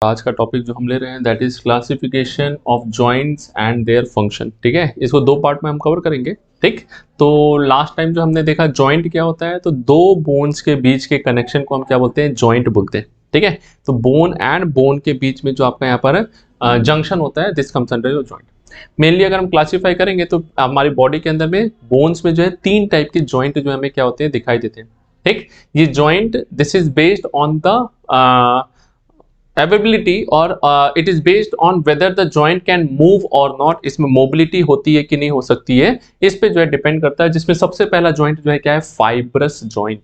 आज का टॉपिक जो हम ले रहे हैं that is classification of joints and their function. ठीक है, इसको दो पार्ट में हम कवर करेंगे। ठीक, तो लास्ट टाइम जो हमने देखा जॉइंट क्या होता है, तो दो बोन्स के बीच के कनेक्शन को हम क्या बोलते हैं, जॉइंट बोलते हैं। ठीक है, तो बोन एंड बोन के बीच में जो आपका यहाँ पर जंक्शन होता है this comes under your joint. Mainly अगर हम क्लासीफाई करेंगे तो हमारी बॉडी के अंदर में बोन्स में जो है तीन टाइप के जॉइंट जो हमें क्या होते हैं, दिखाई देते हैं। ठीक, ये joint this is based on the ability और it is based on whether the joint can move और नॉट। इसमें मोबिलिटी होती है कि नहीं हो सकती है, इस पे जो है डिपेंड करता है। जिसमें सबसे पहला जॉइंट जो है क्या है, फाइब्रस जॉइंट।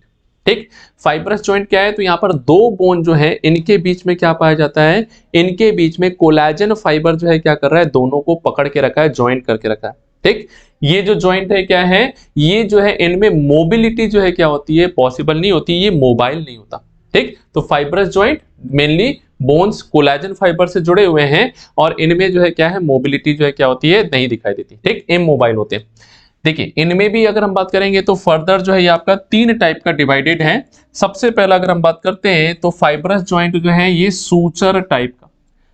ठीक, फाइब्रस जॉइंट क्या है, तो यहाँ पर दो बोन जो है इनके बीच में क्या पाया जाता है, इनके बीच में कोलेजन फाइबर जो है क्या कर रहा है, दोनों को पकड़ के रखा है, जॉइंट करके रखा है। ठीक, ये जो जॉइंट है क्या है, ये जो है इनमें मोबिलिटी जो है क्या होती है, पॉसिबल नहीं होती, ये मोबाइल नहीं होता। ठीक, तो fibrous joint mainly bones collagen fibre से जुड़े हुए हैं और इनमें जो है क्या है, मोबिलिटी जो है क्या होती है, नहीं दिखाई देती। ठीक, इमोबाइल होते हैं। देखिए इनमें भी अगर हम बात करेंगे तो फर्दर जो है ये आपका तीन टाइप का डिवाइडेड है। सबसे पहला अगर हम बात करते हैं तो फाइब्रस जॉइंट जो है ये सूचर टाइप का।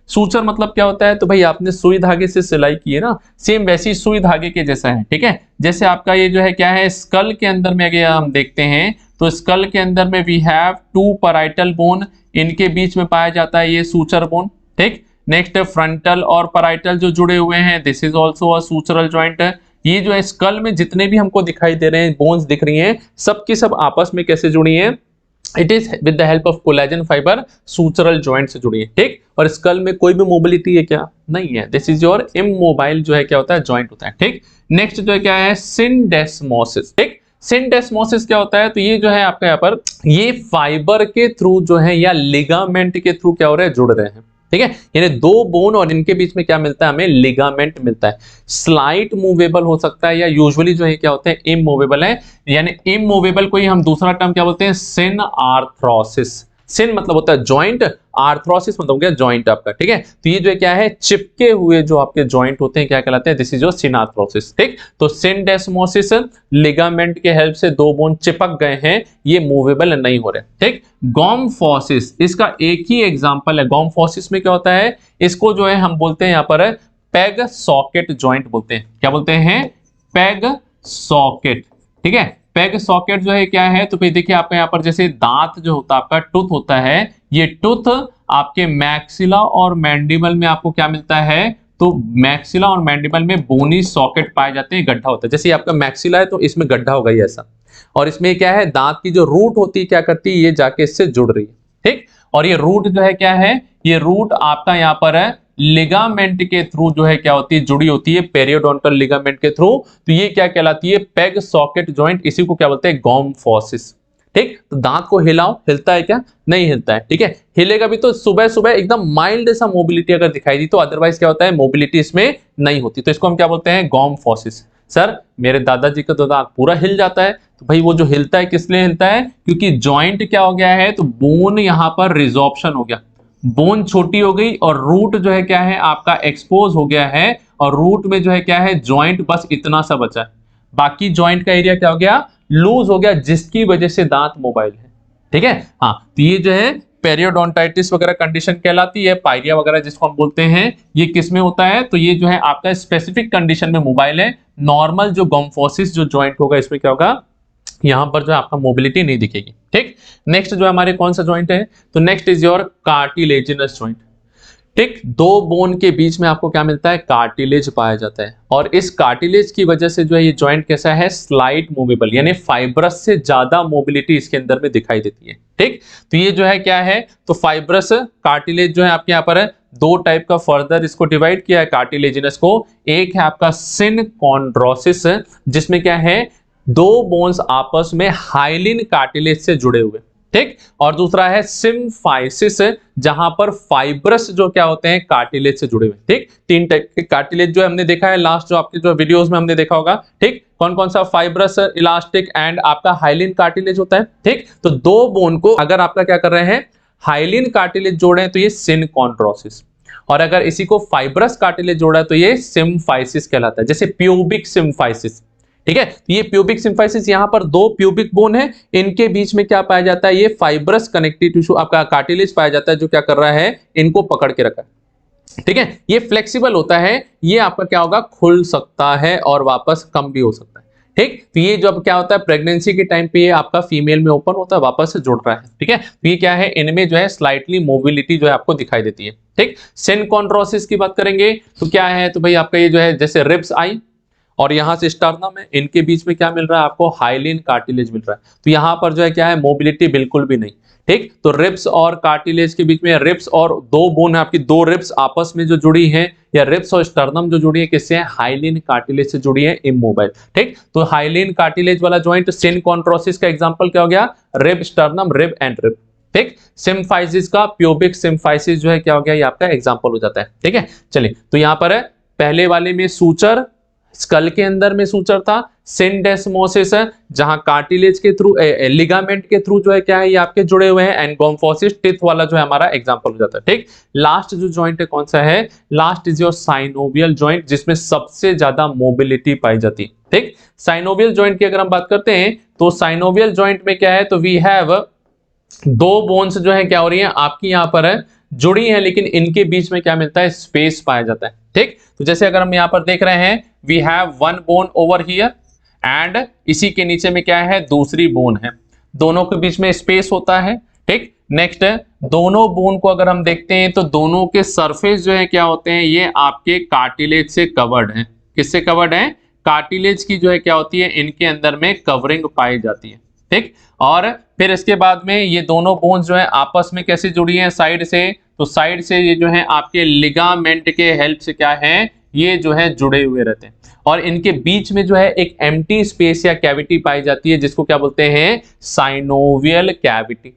सूचर मतलब क्या होता है, तो भाई आपने सुई धागे से सिलाई की है ना, सेम वैसी सुई धागे के जैसा है। ठीक है, जैसे आपका ये जो है क्या है, स्कल के अंदर में अगर हम देखते हैं तो स्कल के अंदर में we have two parietal bone, इनके बीच में पाया जाता है ये सूचर बोन। ठीक, नेक्स्ट फ्रंटल और पैराइटल जो जुड़े हुए हैं this is also a sutural joint. ये जो है स्कल में जितने भी हमको दिखाई दे रहे हैं बोन्स दिख रही हैं, सब की सब आपस में कैसे जुड़ी हैं, it is with the help of collagen fibre, sutural joint से जुड़ी है। ठीक, और स्कल में कोई भी मोबिलिटी है क्या, नहीं है, दिस इज योर इमोबाइल जो है क्या होता है, जॉइंट होता है। ठीक, नेक्स्ट जो है क्या है, सिंडेस्मोसिस। ठीक, सिंडेस्मोसिस क्या होता है, तो ये जो है आपका यहाँ पर ये फाइबर के थ्रू जो है या लिगामेंट के थ्रू क्या हो रहे हैं, जुड़ रहे हैं। ठीक है, यानी दो बोन और इनके बीच में क्या मिलता है, हमें लिगामेंट मिलता है। स्लाइट मूवेबल हो सकता है या यूजुअली जो है क्या होते हैं, इमूवेबल है। यानी इमूवेबल को ही हम दूसरा टर्म क्या बोलते हैं, सिन आर्थ्रोसिस। सिन मतलब होता है जॉइंट, आर्थ्रोसिस मतलब हो गया जॉइंट आपका। ठीक है, तो ये जो है क्या है, चिपके हुए जो आपके जॉइंट होते हैं क्या कहलाते हैं, दिस इज योर सिनार्थ्रोसिस। ठीक, तो सिंडेस्मोसिस लिगामेंट के हेल्प से दो बोन चिपक गए हैं, ये मूवेबल नहीं हो रहे। ठीक, गॉम्फोसिस इसका एक ही एग्जांपल है। गॉम्फोसिस में क्या होता है, इसको जो है हम बोलते हैं यहाँ पर पेग सॉकेट जॉइंट बोलते हैं। क्या बोलते हैं, पेग सॉकेट। ठीक है, पेग सॉकेट जो है क्या है, तो फिर देखिए आपका यहाँ पर जैसे दांत जो होता है आपका टूथ होता है, ये टूथ आपके मैक्सिला और मैंडिबल में आपको क्या मिलता है, तो मैक्सिला और मैंडिबल में बोनी सॉकेट पाए जाते हैं, गड्ढा होता है। जैसे आपका मैक्सिला है तो इसमें गड्ढा होगा ये ऐसा, और इसमें क्या है, दांत की जो रूट होती है क्या करती है, ये जाके इससे जुड़ रही है। ठीक, और ये रूट जो है क्या है, ये रूट आपका यहाँ पर है लिगामेंट के थ्रू जो है क्या होती है, जुड़ी होती है, पेरियोडोंटल लिगामेंट के थ्रू। तो ये क्या कहलाती है, पेग सॉकेट जॉइंट, इसी को क्या बोलते हैं, गॉम्फोसिस। ठीक, तो दांत को हिलाओ, हिलता है क्या, नहीं हिलता है। ठीक है, हिलेगा भी तो सुबह सुबह एकदम माइल्ड सा मोबिलिटी अगर दिखाई दी, तो अदरवाइज क्या होता है, मोबिलिटी इसमें नहीं होती, तो इसको हम क्या बोलते हैं, गॉम्फोसिस। सर मेरे दादाजी का तो दांत पूरा हिल जाता है, तो भाई वो जो हिलता है किस लिए हिलता है, क्योंकि जॉइंट क्या हो गया है, तो बोन यहाँ पर रिजॉर्प्शन हो गया, बोन छोटी हो गई और रूट जो है क्या है आपका एक्सपोज हो गया है, और रूट में जो है क्या है, जॉइंट बस इतना सा बचा है, बाकी जॉइंट का एरिया क्या हो गया, लूज हो गया, जिसकी वजह से दांत मोबाइल है। ठीक है, हाँ, तो ये जो है पेरियोडोंटाइटिस वगैरह कंडीशन कहलाती है, पायरिया वगैरह जिसको हम बोलते हैं, ये किस में होता है, तो ये जो है आपका स्पेसिफिक कंडीशन में मोबाइल है। नॉर्मल जो गॉम्फोसिस जो जॉइंट होगा इसमें क्या होगा, यहां पर जो आपका मोबिलिटी नहीं दिखेगी। ठीक, नेक्स्ट जो हमारे कौन सा जॉइंट है, तो next is your cartilaginous joint. ठीक, दो बोन के बीच में आपको क्या मिलता है, कार्टिलेज पाया जाता है, और इस कार्टिलेज की वजह से जो है ये जॉइंट कैसा है, स्लाइट मूवेबल, यानी फाइब्रस से ज्यादा मोबिलिटी इसके अंदर में दिखाई देती है। ठीक, तो ये जो है क्या है, तो फाइब्रस कार्टिलेज जो है आपके यहाँ पर है, दो टाइप का फर्दर इसको डिवाइड किया है कार्टिलेजिनस को। एक है आपका सिनकॉन्ड्रोसिस, जिसमें क्या है, दो बोन्स आपस में हाइलिन कार्टिलेज से जुड़े हुए। ठीक, और दूसरा है सिम्फाइसिस, जहां पर फाइब्रस जो क्या होते हैं, कार्टिलेज से जुड़े हुए। ठीक, तीन टाइप के कार्टिलेज जो हमने देखा है लास्ट जो आपके जो वीडियोस में हमने देखा होगा। ठीक, कौन कौन सा, फाइब्रस, इलास्टिक एंड आपका हाइलिन कार्टिलेज होता है। ठीक, तो दो बोन को अगर आपका क्या कर रहे हैं, हाइलिन कार्टिलेज जोड़े तो ये सिनकॉन्ड्रोसिस, और अगर इसी को फाइब्रस कार्टिलेज जोड़ा तो ये सिम्फाइसिस कहलाता है। जैसे प्यूबिक सिम्फाइसिस, ठीक है। तो ये प्यूबिक सिम्फाइसिस, यहाँ पर दो प्यूबिक बोन है, इनके बीच में क्या पाया जाता है, ये फाइब्रस कनेक्टिव टिश्यू आपका कार्टिलेज पाया जाता है, जो क्या कर रहा है, इनको पकड़ के रखा है। ठीक है, ये फ्लेक्सिबल होता है, ये आपका क्या होगा, खुल सकता है और वापस कम भी हो सकता है। ठीक, तो ये जब क्या होता है, प्रेगनेंसी के टाइम पे ये आपका फीमेल में ओपन होता है, वापस से जुड़ रहा है। ठीक है, तो ये क्या है, इनमें जो है स्लाइटली मोबिलिटी जो है आपको दिखाई देती है। ठीक, सिनकॉन्ड्रोसिस की बात करेंगे तो क्या है, तो भाई आपका ये जो है जैसे रिब्स आई और यहां से स्टर्नम है, इनके बीच में क्या मिल रहा है आपको, हाइलिन कार्टिलेज मिल रहा है। तो यहां पर जो है क्या है, मोबिलिटी बिल्कुल भी नहीं। ठीक, तो रिब्स और कार्टिलेज के बीच में, रिब्स और दो बोन है आपकी, दो रिब्स आपस में जो जुड़ी हैं, या रिब्स और स्टर्नम जो जुड़ी है किससे है, हाइलिन कार्टिलेज से जुड़ी है, इमोबाइल। ठीक, तो हाइलिन कार्टिलेज वाला जॉइंट सिनकॉन्ड्रोसिस का एग्जांपल क्या हो गया, rib sternum, rib end rib. ठीक, सिम्फाइसिस का प्यूबिक सिम्फाइसिस जो है क्या हो गया, ये आपका एग्जांपल हो जाता है। ठीक है, चलिए तो यहां पर है, पहले वाले में सूचर, स्कल के अंदर में सूचर था, सिंडेस्मोसिस है जहां कार्टिलेज के थ्रू, लिगामेंट के थ्रू जो है क्या है, ये आपके जुड़े हुए हैं, एंड गोम्फोसिस टिथ वाला जो है हमारा एग्जांपल हो जाता है। ठीक, लास्ट जो जॉइंट है कौन सा है, last is your synovial joint, जिसमें सबसे ज्यादा मोबिलिटी पाई जाती है। ठीक, साइनोवियल जॉइंट की अगर हम बात करते हैं तो साइनोवियल जॉइंट में क्या है, तो वी हैव दो बोन्स जो है क्या हो रही है आपकी यहाँ पर है, जुड़ी है, लेकिन इनके बीच में क्या मिलता है, स्पेस पाया जाता है। ठीक, तो जैसे अगर हम यहाँ पर देख रहे हैं, we have one bone over here and इसी के नीचे में क्या है, दूसरी बोन है, दोनों के बीच में स्पेस होता है। ठीक, नेक्स्ट दोनों बोन को अगर हम देखते हैं तो दोनों के सरफेस जो है क्या होते हैं, ये आपके कार्टिलेज से कवर्ड है। किससे कवर्ड है, कार्टिलेज की जो है क्या होती है, इनके अंदर में कवरिंग पाई जाती है। ठीक, और फिर इसके बाद में ये दोनों बोन्स जो है आपस में कैसे जुड़ी हैं, साइड से, तो साइड से ये जो है आपके लिगामेंट के हेल्प से क्या है, ये जो है जुड़े हुए रहते हैं, और इनके बीच में जो है एक एम्प्टी स्पेस या कैविटी पाई जाती है, जिसको क्या बोलते हैं, साइनोवियल कैविटी।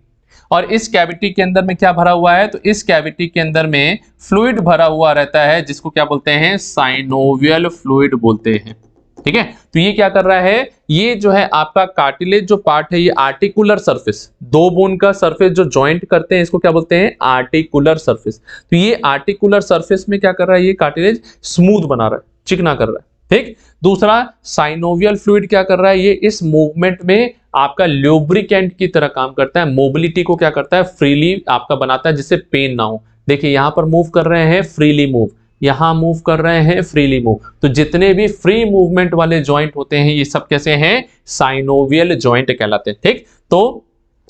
और इस कैविटी के अंदर में क्या भरा हुआ है, तो इस कैविटी के अंदर में फ्लूइड भरा हुआ रहता है, जिसको क्या बोलते हैं, साइनोवियल फ्लूइड बोलते हैं। ठीक है, तो ये क्या कर रहा है, ये जो है आपका कार्टिलेज जो पार्ट है, ये आर्टिकुलर सरफेस, दो बोन का सरफेस जो जॉइंट करते हैं, इसको क्या बोलते हैं, आर्टिकुलर सरफेस। तो ये आर्टिकुलर सरफेस में क्या कर रहा है, ये कार्टिलेज स्मूथ बना रहा है, चिकना कर रहा है। ठीक, दूसरा साइनोवियल फ्लूइड क्या कर रहा है, ये इस मूवमेंट में आपका ल्यूब्रिकेंट की तरह काम करता है, मोबिलिटी को क्या करता है, फ्रीली आपका बनाता है, जिससे पेन ना हो। देखिए यहां पर मूव कर रहे हैं, फ्रीली मूव, यहां मूव कर रहे हैं, फ्रीली मूव। तो जितने भी फ्री मूवमेंट वाले जॉइंट होते हैं, ये सब कैसे हैं, साइनोवियल जॉइंट कहलाते हैं। ठीक, तो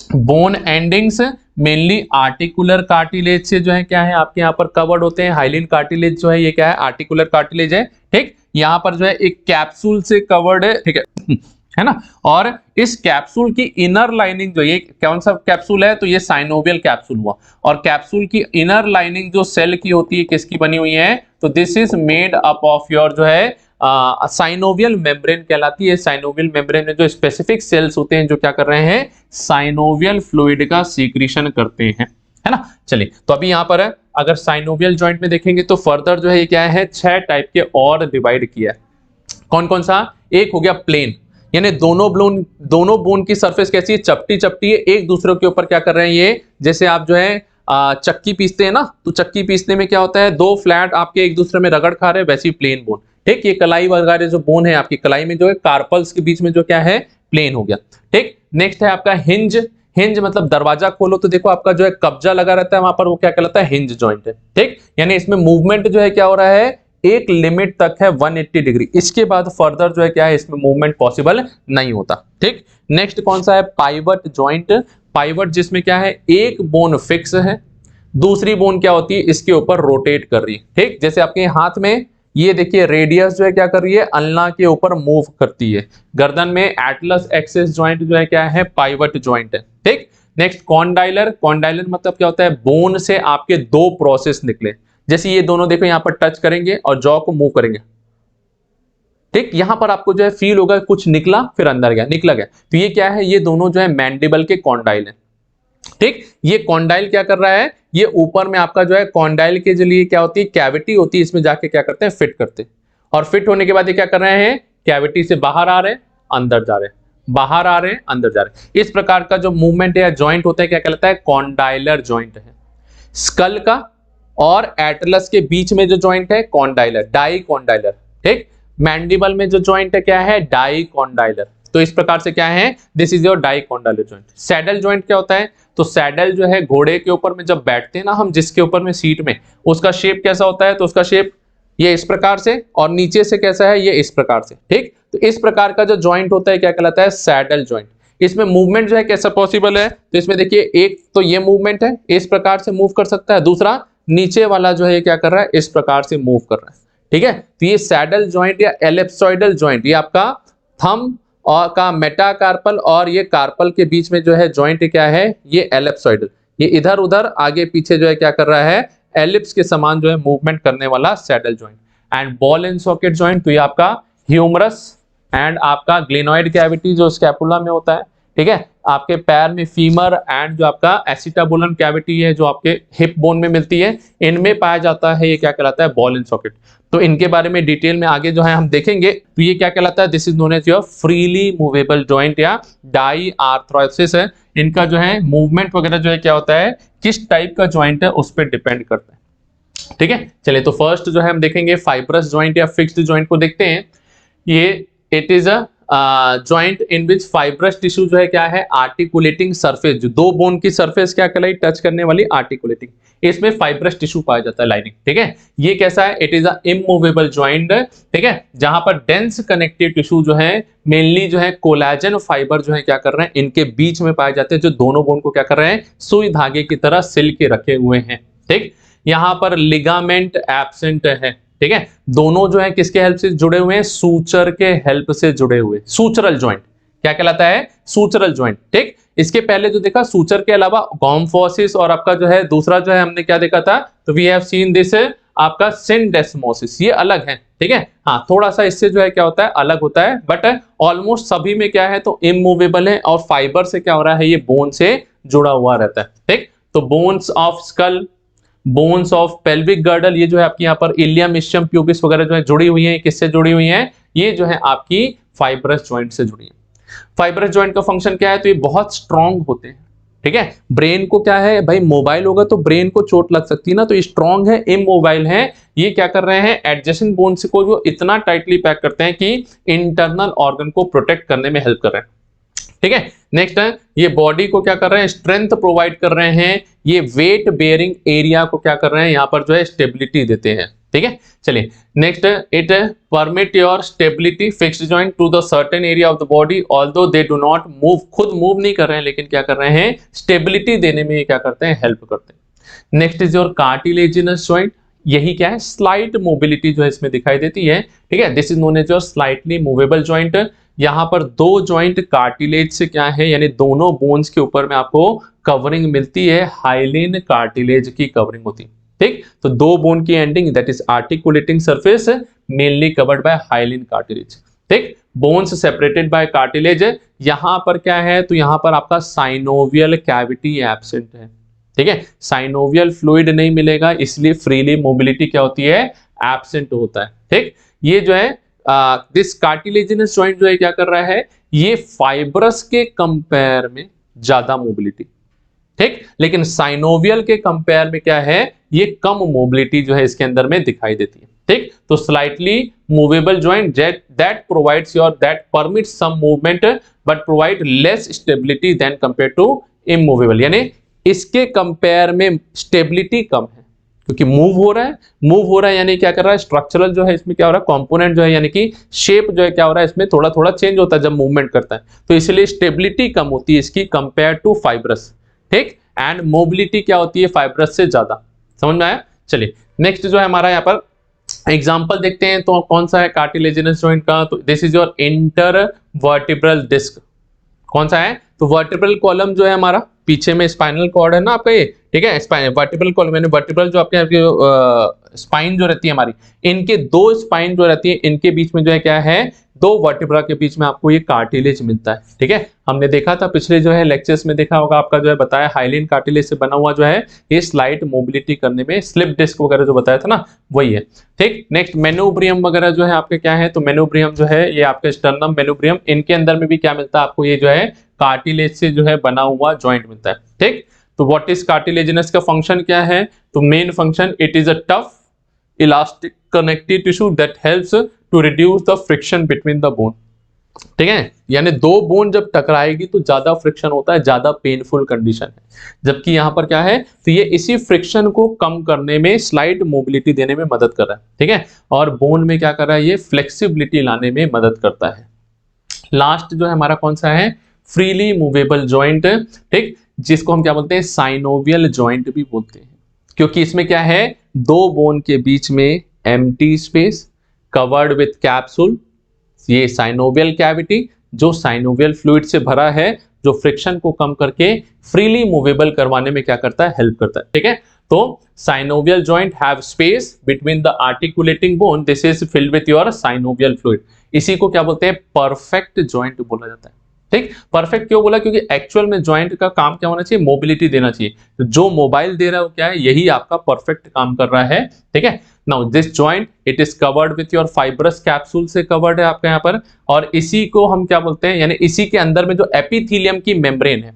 bone endings mainly articular cartilage से जो है क्या है आपके यहाँ पर कवर्ड होते हैं। हाइलिन कार्टिलेज जो है ये क्या है, आर्टिकुलर कार्टिलेज है। ठीक, यहाँ पर जो है एक कैप्सूल से कवर्ड है। ठीक है ना, और इस कैप्सूल की इनर लाइनिंग जो, ये कौन सा कैप्सूल है, तो ये साइनोवियल कैप्सूल हुआ, और कैप्सूल की इनर लाइनिंग जो सेल की होती है, किसकी बनी हुई है, तो this is made up of your जो है साइनोवियल मेम्ब्रेन कहलाती है। साइनोवियल मेम्ब्रेन में जो स्पेसिफिक सेल्स होते हैं, जो क्या कर रहे हैं, साइनोवियल फ्लूइड का सीक्रेशन करते हैं, है ना। चलिए, तो अभी यहाँ पर है, अगर साइनोवियल जॉइंट में देखेंगे तो फर्दर जो है ये क्या है, 6 टाइप के और डिवाइड किया है। कौन कौन सा, एक हो गया प्लेन, यानी दोनों बोन की सरफेस कैसी है, चपटी चपटी है, एक दूसरे के ऊपर क्या कर रहे हैं, ये जैसे आप जो है चक्की पीसते हैं ना, तो चक्की पीसने में क्या होता है, दो फ्लैट आपके एक दूसरे में रगड़ खा रहे हैं, वैसी प्लेन बोन। ठीक, ये कलाई वगैरह जो बोन है आपकी कलाई में जो है, कार्पल्स के बीच में जो क्या है, प्लेन हो गया। ठीक, नेक्स्ट है आपका हिंज। हिंज मतलब दरवाजा खोलो तो देखो आपका जो है कब्जा लगा रहता है वहां पर, वो क्या कहलाता है, हिंज जॉइंट है। ठीक, यानी इसमें मूवमेंट जो है क्या हो रहा है, एक लिमिट तक है 180 डिग्री, इसके बाद फर्दर जो है क्या है, इसमें मूवमेंट पॉसिबल नहीं होता। ठीक, नेक्स्ट कौन सा है, पाइवट जॉइंट। पाइवट जिसमें क्या है, एक बोन फिक्स है, दूसरी बोन क्या होती है, इसके ऊपर रोटेट कर रही है। ठीक, जैसे आपके हाथ में ये देखिए रेडियस जो है क्या कर रही है, अल्ना के ऊपर मूव करती है। गर्दन में एटलस एक्सिस जॉइंट जो है क्या है, पाइवट जॉइंट है। ठीक, नेक्स्ट कॉन्डाइलर। कॉन्डाइलर मतलब क्या होता है, बोन से आपके दो प्रोसेस निकले, जैसे ये दोनों देखो यहाँ पर टच करेंगे और जॉ को मूव करेंगे। ठीक, यहां पर आपको जो है फील होगा कुछ निकला फिर अंदर गया, निकला गया, तो ये क्या है, ये दोनों जो है मैंडिबल के कॉन्डाइल है। ठीक, ये कॉन्डाइल क्या कर रहा है, ये ऊपर में आपका जो है कॉन्डाइल के लिए क्या होती है, कैविटी होती है, इसमें जाके क्या करते हैं, फिट करते हैं, और फिट होने के बाद ये क्या कर रहे हैं, कैविटी से बाहर आ रहे हैं, अंदर जा रहे हैं, बाहर आ रहे हैं, अंदर जा रहे हैं। इस प्रकार का जो मूवमेंट है या जॉइंट होता है, क्या कहलाता है, कॉन्डाइलर जॉइंट है। स्कल का और एटलस के बीच में जो जॉइंट है, कॉन्डाइलर, डाई कॉन्डाइलर। ठीक, मैंडिबल में जो जॉइंट है क्या है, डाइकोंडाइलर। तो इस प्रकार से क्या है, this is your dicondylar joint. Saddle joint क्या होता है, तो सैडल जो है घोड़े के ऊपर में जब बैठते हैं ना हम, जिसके ऊपर में सीट में, उसका शेप कैसा होता है, तो उसका शेप ये इस प्रकार से, और नीचे से कैसा है, ये इस प्रकार से, ठीक। तो इस प्रकार का जो जॉइंट होता है क्या कहलाता है, सैडल जॉइंट। इसमें मूवमेंट जो है कैसा पॉसिबल है, तो इसमें देखिए एक तो ये मूवमेंट है, इस प्रकार से मूव कर सकता है, दूसरा नीचे वाला जो है क्या कर रहा है, इस प्रकार से मूव कर रहा है, ठीक है। तो ये सैडल जॉइंट या एलिप्सॉइडल जॉइंट, ये आपका थंब और का मेटाकार्पल और ये कार्पल के बीच में जो है जॉइंट क्या है, ये एलिप्सॉइडल, ये इधर उधर आगे पीछे जो है क्या कर रहा है, एलिप्स के समान जो है मूवमेंट करने वाला saddle joint. And ball and socket joint, तो ये आपका ह्यूमरस एंड आपका ग्लेनोइड कैविटी जो स्कैपुला में होता है, ठीक है। आपके पैर में फीमर एंड जो आपका एसिटाबुलम कैविटी है जो आपके हिप बोन में मिलती है, इनमें पाया जाता है, ये क्या कहलाता है, बॉल एंड सॉकेट। तो इनके बारे में डिटेल में आगे जो है हम देखेंगे। तो ये क्या कहलाता है, this is known as your freely movable joint या डाई आर्थराइसिस है। इनका जो है मूवमेंट वगैरह जो है क्या होता है, किस टाइप का जॉइंट है उस पर डिपेंड करता है, ठीक है। चलिए, तो फर्स्ट जो है हम देखेंगे फाइब्रस जॉइंट या फिक्स्ड जॉइंट को देखते हैं। ये it is a joint in which fibrous tissue जो है क्या है, आर्टिकुलेटिंग सरफेस, जो दो बोन की सरफेस क्या कहलाई, टच करने वाली आर्टिकुलेटिंग, इसमें फाइब्रस टिश्यू पाया जाता है, लाइनिंग, ठीक है। ये कैसा है, it is a immovable joint, ठीक है, जहां पर डेंस कनेक्टिव टिश्यू जो है मेनली जो है कोलाजन फाइबर जो है क्या कर रहे हैं, इनके बीच में पाए जाते हैं, जो दोनों बोन को क्या कर रहे हैं, सुई धागे की तरह सिल के रखे हुए हैं, ठीक। यहां पर लिगामेंट एब्सेंट है, ठीक है। दोनों जो है किसके हेल्प से जुड़े हुए हैं, सूचर के हेल्प से जुड़े हुए, सूचरल जॉइंट क्या कहलाता है, सूचरल जॉइंट, ठीक। इसके पहले जो देखा सूचर के अलावा गॉम्फोसिस और आपका जो है दूसरा जो है हमने क्या देखा था, तो वी हैव सीन दिस आपका सिंडेस्मोसिस, ये अलग है, ठीक है। हाँ, थोड़ा सा इससे जो है क्या होता है, अलग होता है, बट ऑलमोस्ट सभी में क्या है, तो इमूवेबल है और फाइबर से क्या हो रहा है, ये बोन से जुड़ा हुआ रहता है, ठीक। तो bones of skull, bones of pelvic girdle, ये जो है आपकी यहाँ पर इलियम, इशियम, प्यूबिस वगैरह जो है जुड़ी हुई है, किससे जुड़ी हुई है, ये जो है आपकी फाइब्रस जॉइंट से जुड़ी है। फाइब्रस जॉइंट का फंक्शन क्या है, तो ये बहुत स्ट्रॉन्ग होते हैं, ठीक है। ब्रेन को क्या है भाई, मोबाइल होगा तो ब्रेन को चोट लग सकती है ना, तो ये स्ट्रॉन्ग है, इमोबाइल है। ये क्या कर रहे हैं, एडजेसेंट बोन्स को वो इतना टाइटली पैक करते हैं कि इंटरनल ऑर्गन को प्रोटेक्ट करने में हेल्प कर रहे हैं, ठीक है। नेक्स्ट है, ये बॉडी को क्या कर रहे हैं, स्ट्रेंथ प्रोवाइड कर रहे हैं, ये वेट बेयरिंग एरिया को क्या कर रहे हैं, यहाँ पर जो है स्टेबिलिटी देते हैं, ठीक है। चलिए next, it permit your stability fixed joint to the certain area of the body, although they do not move, खुद मूव नहीं कर रहे हैं लेकिन क्या कर रहे हैं, स्टेबिलिटी देने में क्या करते हैं, हेल्प करते हैं। Next is your cartilaginous joint, यही क्या है, स्लाइट मोबिलिटी जो है इसमें दिखाई देती है, ठीक है। This is known as your slightly movable joint. यहाँ पर दो जॉइंट कार्टिलेज से क्या है, यानी दोनों बोन्स के ऊपर में आपको कवरिंग मिलती है, हाइलिन कार्टिलेज की कवरिंग होती है, ठीक। तो दो बोन की ending, that is articulating surface mainly covered by hyaline cartilage, ठीक। बोन्स सेपरेटेड बाय कार्टिलेज, यहाँ पर क्या है, तो यहाँ पर आपका साइनोवियल कैविटी एब्सेंट है, ठीक है। साइनोवियल फ्लूइड नहीं मिलेगा, इसलिए फ्रीली मोबिलिटी क्या होती है, एब्सेंट होता है, ठीक। ये जो है दिस कार्टिलेजिनस जॉइंट जो है क्या कर रहा है, ये फाइब्रस के कंपेयर में ज्यादा मोबिलिटी, ठीक, लेकिन साइनोवियल के कंपेयर में क्या है, ये कम मोबिलिटी जो है इसके अंदर में दिखाई देती है, ठीक। तो slightly movable joint that provides your, that permits some movement but provide less stability than compare to immovable, यानी इसके कंपेयर में स्टेबिलिटी कम है, क्योंकि मूव हो रहा है यानी क्या कर रहा है, स्ट्रक्चरल जो है इसमें क्या हो रहा है, कंपोनेंट जो है यानी कि शेप जो है क्या हो रहा है, इसमें थोड़ा थोड़ा चेंज होता है जब मूवमेंट करता है, तो इसलिए स्टेबिलिटी कम होती है इसकी कंपेयर टू फाइब्रस, ठीक। एंड मोबिलिटी क्या होती है फाइब्रस से ज्यादा, समझ में आया। चलिए नेक्स्ट जो है हमारा यहाँ पर एग्जाम्पल देखते हैं, तो कौन सा है कार्टिलेजिनस जॉइंट का, तो this is your intervertebral disc, कौन सा है, तो वर्टिब्रल कॉलम जो है हमारा पीछे में स्पाइनल कॉर्ड है ना आपका ये, ठीक है। वर्टिब्रल कॉलम यानी वर्टिब्रल जो आपके स्पाइन जो रहती है हमारी, इनके दो स्पाइन जो रहती है, इनके बीच में जो है क्या है, दो वर्टिब्रा के बीच में आपको ये कार्टिलेज मिलता है, ठीक है। हमने देखा था पिछले जो है लेक्चर्स में, देखा होगा आपका जो है बताया, हाइलिन कार्टिलेज से बना हुआ जो है ये स्लाइट मोबिलिटी करने में, स्लिप डिस्क वगैरह जो बताया था ना, वही है, ठीक। नेक्स्ट मेनोब्रियम वगैरह जो है आपके क्या है, तो मेनोब्रियम जो है ये आपके स्टर्नम मेनोब्रियम, इनके अंदर में भी क्या मिलता है आपको, ये जो है कार्टिलेज से जो है बना हुआ जॉइंट मिलता है, ठीक। तो व्हाट इज कार्टिलेजिनस का फंक्शन क्या है, तो main function, it is a tough elastic connective tissue that helps to reduce the friction between the bone. ठीक है, यानी दो बोन जब टकराएगी तो ज्यादा फ्रिक्शन होता है, ज्यादा पेनफुल कंडीशन है, जबकि यहां पर क्या है, तो ये इसी फ्रिक्शन को कम करने में, स्लाइट मोबिलिटी देने में मदद कर रहा है। ठीक है, और बोन में क्या कर रहा है, ये फ्लेक्सिबिलिटी लाने में मदद करता है। लास्ट जो है हमारा कौन सा है, फ्रीली मूवेबल जॉइंट। ठीक, जिसको हम क्या बोलते हैं, साइनोवियल जॉइंट भी बोलते हैं, क्योंकि इसमें क्या है, दो बोन के बीच में empty space covered with capsule, ये साइनोवियल कैविटी जो साइनोवियल फ्लूइड से भरा है, जो फ्रिक्शन को कम करके फ्रीली मूवेबल करवाने में क्या करता है, हेल्प करता है। ठीक है, तो synovial joint have space between the articulating bone, this is filled with your synovial fluid. इसी को क्या बोलते हैं, परफेक्ट जॉइंट बोला जाता है। ठीक, परफेक्ट क्यों बोला, क्योंकि एक्चुअल में जॉइंट का काम क्या होना चाहिए, मोबिलिटी देना चाहिए। तो जो मोबाइल दे रहा है वो क्या है, यही आपका परफेक्ट काम कर रहा है। ठीक है, now this joint it is covered with your fibrous capsule से कवर्ड है आपके यहाँ पर, और इसी को हम क्या बोलते हैं, यानी इसी के अंदर में जो एपिथेलियम की मेम्ब्रेन है,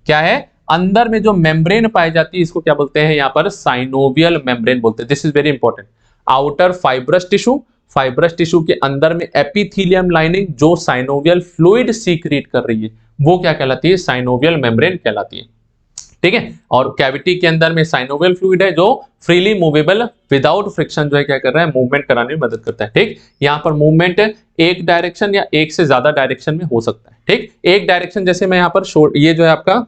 क्या है, अंदर में जो मेम्ब्रेन पाई जाती है, इसको क्या बोलते हैं यहाँ पर, साइनोवियल मेम्ब्रेन बोलते हैं। This is very important. Outer fibrous tissue, fibrous tissue के अंदर में एपिथेलियम लाइनिंग जो साइनोवियल फ्लूइड सीक्रेट कर रही है, वो क्या कहलाती है, साइनोवियल मेम्ब्रेन कहलाती है। ठीक है, और कैविटी के अंदर में साइनोवियल फ्लूइड है जो फ्रीली मूवेबल विदाउट फ्रिक्शन जो है क्या कर रहा है, मूवमेंट कराने में मदद करता है। ठीक, यहाँ पर मूवमेंट एक डायरेक्शन या एक से ज्यादा डायरेक्शन में हो सकता है। ठीक, एक डायरेक्शन जैसे मैं यहाँ पर ये जो है आपका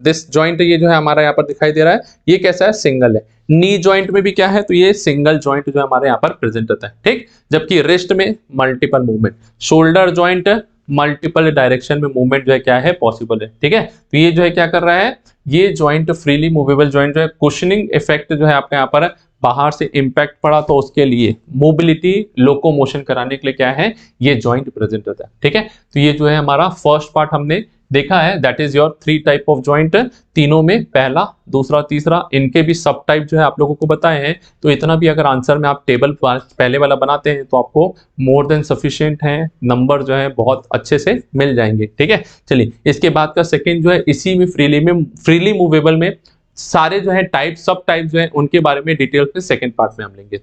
दिस जॉइंट, ये जो है हमारा यहाँ पर दिखाई दे रहा है, ये कैसा है, सिंगल है। नी जॉइंट में भी क्या है, तो ये सिंगल जॉइंट जो हमारे यहाँ पर प्रेजेंट होता है। ठीक, जबकि रिस्ट में multiple movement, shoulder joint multiple direction में मूवमेंट जो है क्या है, पॉसिबल है। ठीक है, तो ये जो है क्या कर रहा है, ये जॉइंट फ्रीली मूवेबल जॉइंट जो है, कुशनिंग इफेक्ट जो है आपके यहाँ पर, बाहर से इंपैक्ट पड़ा तो उसके लिए मोबिलिटी लोकोमोशन कराने के लिए क्या है, ये जॉइंट प्रेजेंट होता है। ठीक है, तो ये जो है हमारा फर्स्ट पार्ट हमने देखा है, that is your 3 type of joint. तीनों में पहला, दूसरा, तीसरा, इनके भी सब टाइप जो है आप लोगों को बताए हैं। तो इतना भी अगर आंसर में आप टेबल पहले वाला बनाते हैं तो आपको मोर देन सफिशिएंट है, नंबर जो है बहुत अच्छे से मिल जाएंगे। ठीक है, चलिए इसके बाद का सेकंड जो है, इसी में फ्रीली मूवेबल में सारे जो है टाइप, सब टाइप जो है उनके बारे में डिटेल में सेकंड पार्ट में हम लेंगे।